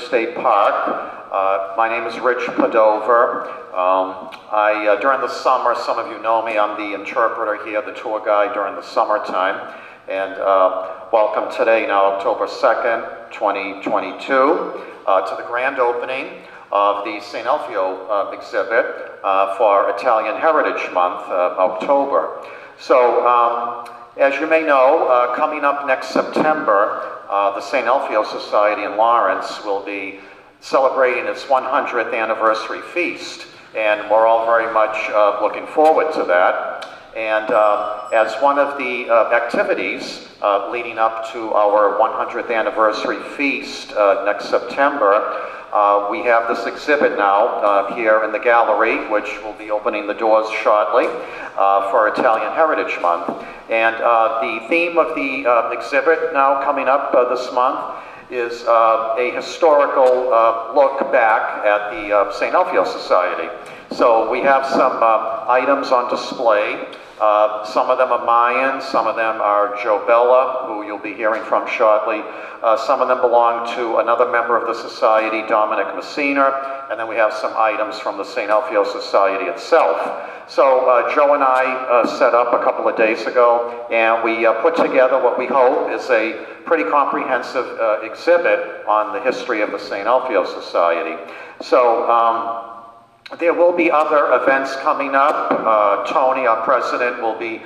State Park. My name is Rich Padover. During the summer, some of you know me, I'm the interpreter here, the tour guide during the summertime. And welcome today, now October 2nd, 2022, to the grand opening of the St. Alfio exhibit for Italian Heritage Month, October. So, as you may know, coming up next September, the St. Alfio Society in Lawrence will be celebrating its 100th anniversary feast, and we're all very much looking forward to that. And as one of the activities leading up to our 100th anniversary feast next September, we have this exhibit now here in the gallery, which will be opening the doors shortly for Italian Heritage Month. And the theme of the exhibit now coming up this month is a historical look back at the St. Alfio Society. So we have some items on display. Some of them are Mayan, some of them are Joe Bella, who you'll be hearing from shortly. Some of them belong to another member of the society, Dominic Messina, and then we have some items from the St. Alfio Society itself. So Joe and I set up a couple of days ago, and we put together what we hope is a pretty comprehensive exhibit on the history of the St. Alfio Society. So there will be other events coming up. Tony, our president, will be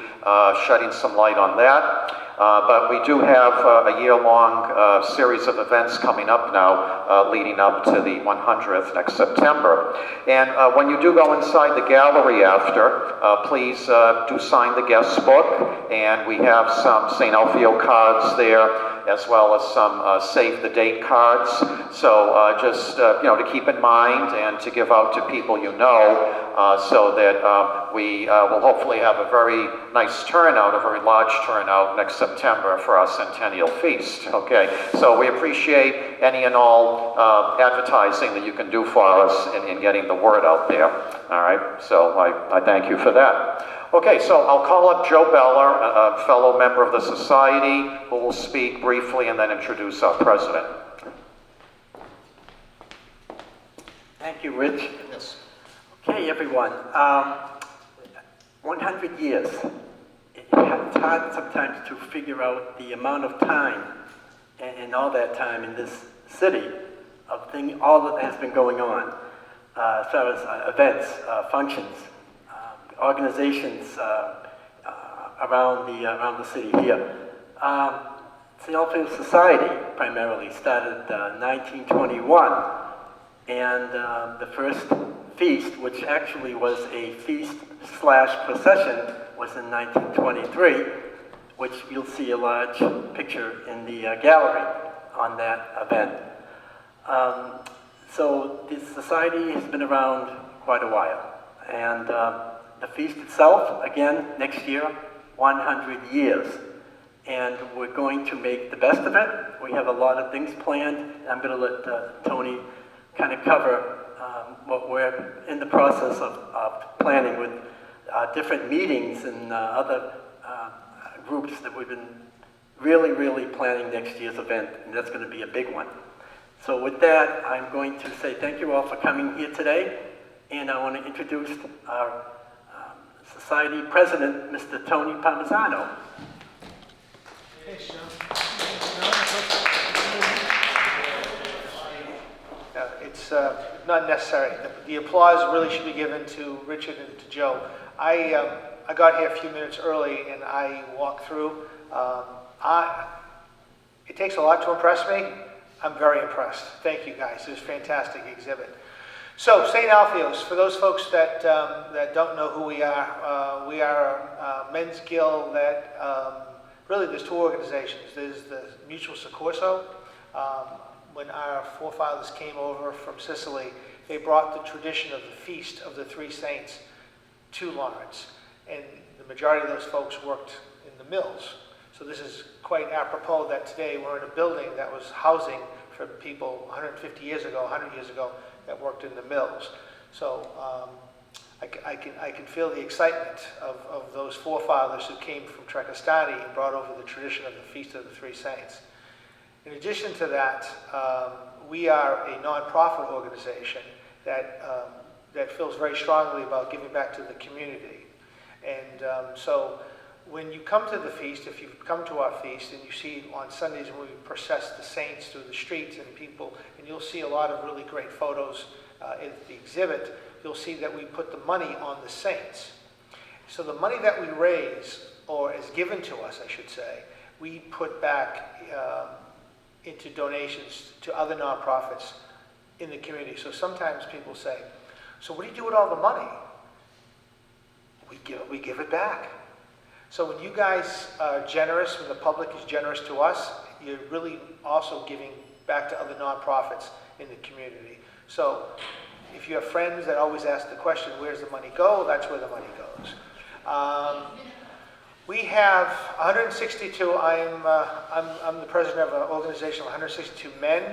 shedding some light on that. But we do have a year-long series of events coming up now, leading up to the 100th next September. And when you do go inside the gallery after, please do sign the guest book. And we have some St. Alfio cards there, as well as some save-the-date cards. So just, to keep in mind and to give out to people you know, so that we will hopefully have a very nice turnout, a very large turnout next September for our Centennial Feast, okay? So we appreciate any and all advertising that you can do for us in getting the word out there, all right? So I thank you for that. Okay, so I'll call up Joe Bella, a fellow member of the Society, who will speak briefly and then introduce our president. Thank you, Rich. Yes. Okay, everyone. 100 years. It's hard sometimes to figure out the amount of time and all that time in this city of all that has been going on as far as events, functions, organizations around the city here. St. Alfio Society primarily started 1921, and the first feast, which actually was a feast/procession, was in 1923, which you'll see a large picture in the gallery on that event. So the society has been around quite a while, and the feast itself, again, next year, 100 years. And we're going to make the best of it. We have a lot of things planned. I'm going to let Tony kind of cover what we're in the process of planning with different meetings and other groups that we've been really planning next year's event, and that's going to be a big one. So with that, I'm going to say thank you all for coming here today, and I want to introduce our Society President, Mr. Tony Parmesan. It's not necessary. The applause really should be given to Richard and to Joe. I got here a few minutes early and I walked through. It takes a lot to impress me. I'm very impressed. Thank you guys. It was a fantastic exhibit. So, St. Alfio's, for those folks that don't know who we are a men's guild that, really there's two organizations. There's the Mutual Soccorso. When our forefathers came over from Sicily, they brought the tradition of the Feast of the Three Saints to Lawrence. And the majority of those folks worked in the mills. So this is quite apropos that today we're in a building that was housing for people 150 years ago, 100 years ago, that worked in the mills. So I can feel the excitement of those forefathers who came from Trecastani and brought over the tradition of the Feast of the Three Saints. In addition to that, we are a nonprofit organization that, that feels very strongly about giving back to the community. And so when you come to the feast, if you come to our feast and you see on Sundays when we process the saints through the streets and people, and you'll see a lot of really great photos in the exhibit, you'll see that we put the money on the saints. So the money that we raise, or is given to us, I should say, we put back into donations to other nonprofits in the community. So sometimes people say, so what do you do with all the money? We give it back. So when you guys are generous, when the public is generous to us, you're really also giving back to other nonprofits in the community. So if you have friends that always ask the question, where's the money go? That's where the money goes. We have 162, I'm the president of an organization of 162 men.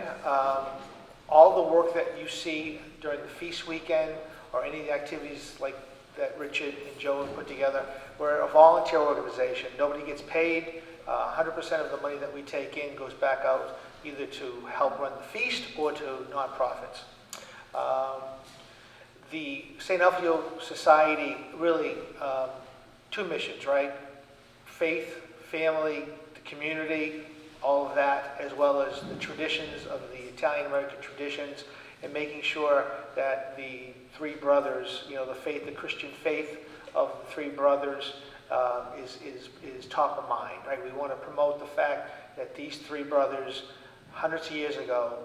All the work that you see during the feast weekend or any of the activities like that Richard and Joe have put together, we're a volunteer organization. Nobody gets paid. 100% of the money that we take in goes back out either to help run the feast or to nonprofits. The St. Alfio Society really, two missions, right? Faith, family, the community, all of that, as well as the traditions of the Italian-American traditions, and making sure that the three brothers, you know, the faith, the Christian faith of the three brothers is top of mind, right? We want to promote the fact that these three brothers, hundreds of years ago,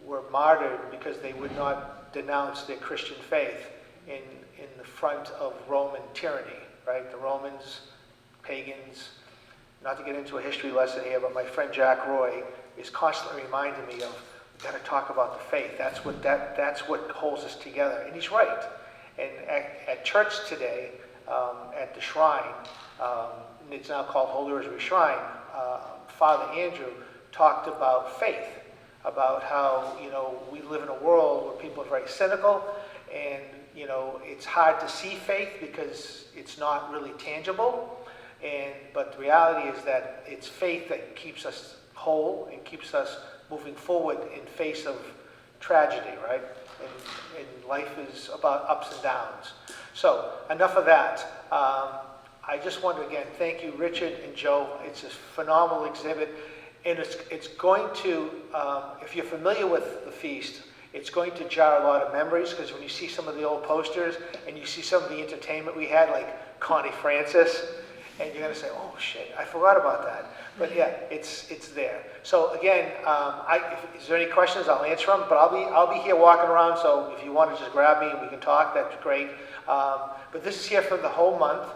were martyred because they would not denounce their Christian faith in the front of Roman tyranny, right? The Romans, pagans, not to get into a history lesson here, but my friend Jack Roy is constantly reminding me of, we've got to talk about the faith. That's what holds us together. And he's right. And at church today, at the shrine, and it's now called Holy Rosary Shrine, Father Andrew talked about faith, about how, you know, we live in a world where people are very cynical, and, you know, it's hard to see faith because it's not really tangible. But the reality is that it's faith that keeps us whole and keeps us moving forward in face of tragedy, right? And life is about ups and downs. So enough of that. I just want to again thank you, Richard and Joe. It's a phenomenal exhibit, and it's going to, if you're familiar with the feast, it's going to jar a lot of memories, because when you see some of the old posters and you see some of the entertainment we had, like Connie Francis, and you're going to say, oh shit, I forgot about that. But yeah, it's there. So again, if there any questions, I'll answer them, but I'll be here walking around, so if you want to just grab me and we can talk, that's great. But this is here for the whole month,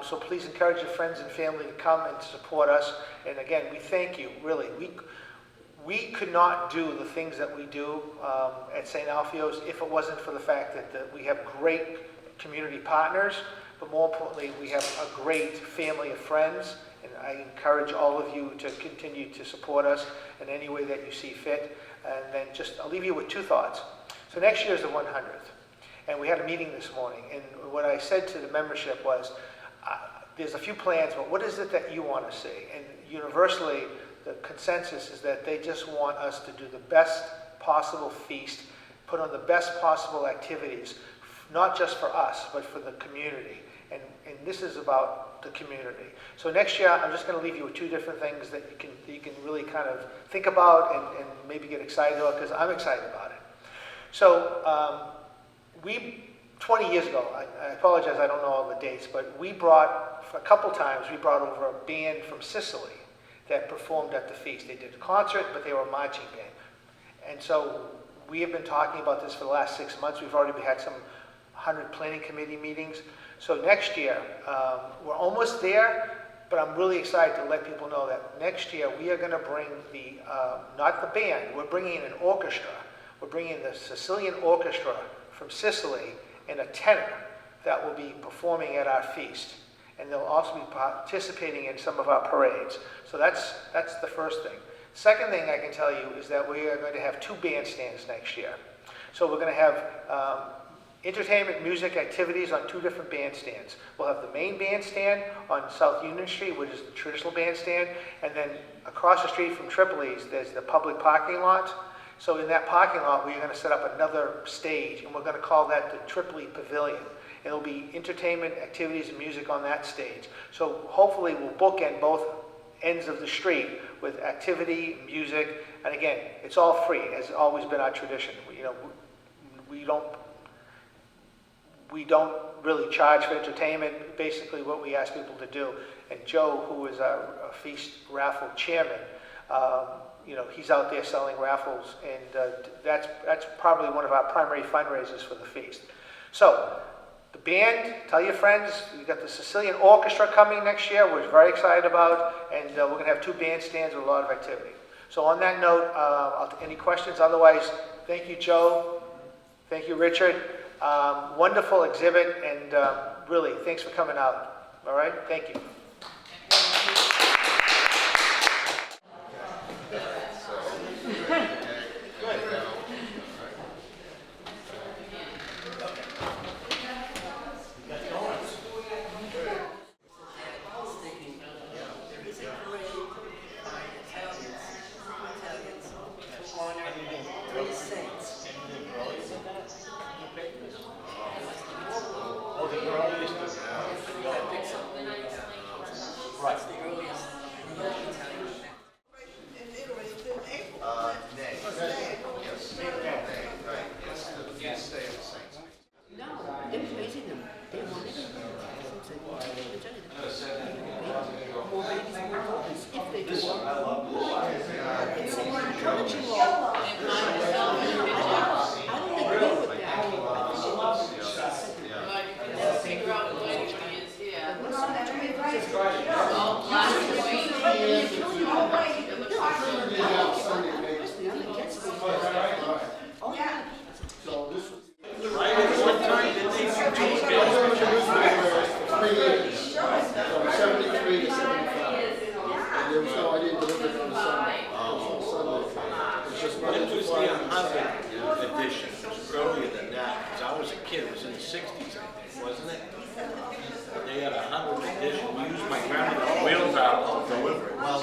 so please encourage your friends and family to come and to support us. And again, we thank you, really. We could not do the things that we do at St. Alfio's if it wasn't for the fact that we have great community partners, but more importantly, we have a great family of friends, and I encourage all of you to continue to support us in any way that you see fit. And then I'll leave you with two thoughts. So next year is the 100th, and we had a meeting this morning, and what I said to the membership was, there's a few plans, but what is it that you want to see? And universally, the consensus is that they just want us to do the best possible feast, put on the best possible activities, not just for us, but for the community. And this is about the community. So next year, I'm just going to leave you with two different things that you can really kind of think about and maybe get excited about, because I'm excited about it. So 20 years ago, I apologize, I don't know all the dates, but we brought, for a couple times, we brought over a band from Sicily that performed at the feast. They did a concert, but they were a marching band. And so we have been talking about this for the last 6 months. We've already had some 100 planning committee meetings. So next year, we're almost there, but I'm really excited to let people know that next year we are going to bring not the band, we're bringing in an orchestra. We're bringing in the Sicilian Orchestra from Sicily and a tenor that will be performing at our feast. And they'll also be participating in some of our parades. So that's the first thing. Second thing I can tell you is that we are going to have 2 bandstands next year. So we're going to have entertainment, music, activities on 2 different bandstands. We'll have the main bandstand on South Union Street, which is the traditional bandstand, and then across the street from Tripoli's, there's the public parking lot. So in that parking lot, we're going to set up another stage, and we're going to call that the Tripoli Pavilion. It'll be entertainment, activities, and music on that stage. So hopefully we'll bookend both ends of the street with activity, music, and again, it's all free, as always been our tradition. We don't really charge for entertainment. Basically, what we ask people to do. And Joe, who is our feast raffle chairman, he's out there selling raffles, and that's probably one of our primary fundraisers for the feast. So, the band, tell your friends, we've got the Sicilian Orchestra coming next year, we're very excited about, and we're going to have 2 bandstands with a lot of activity. So on that note, any questions? Otherwise, thank you, Joe. Thank you, Richard. Wonderful exhibit, and really, thanks for coming out. All right, thank you. Earlier than that, because I was a kid, it was in the 60s, I think, wasn't it? They had a 100th edition. We used my grandmother's wheels out to deliver it. Well,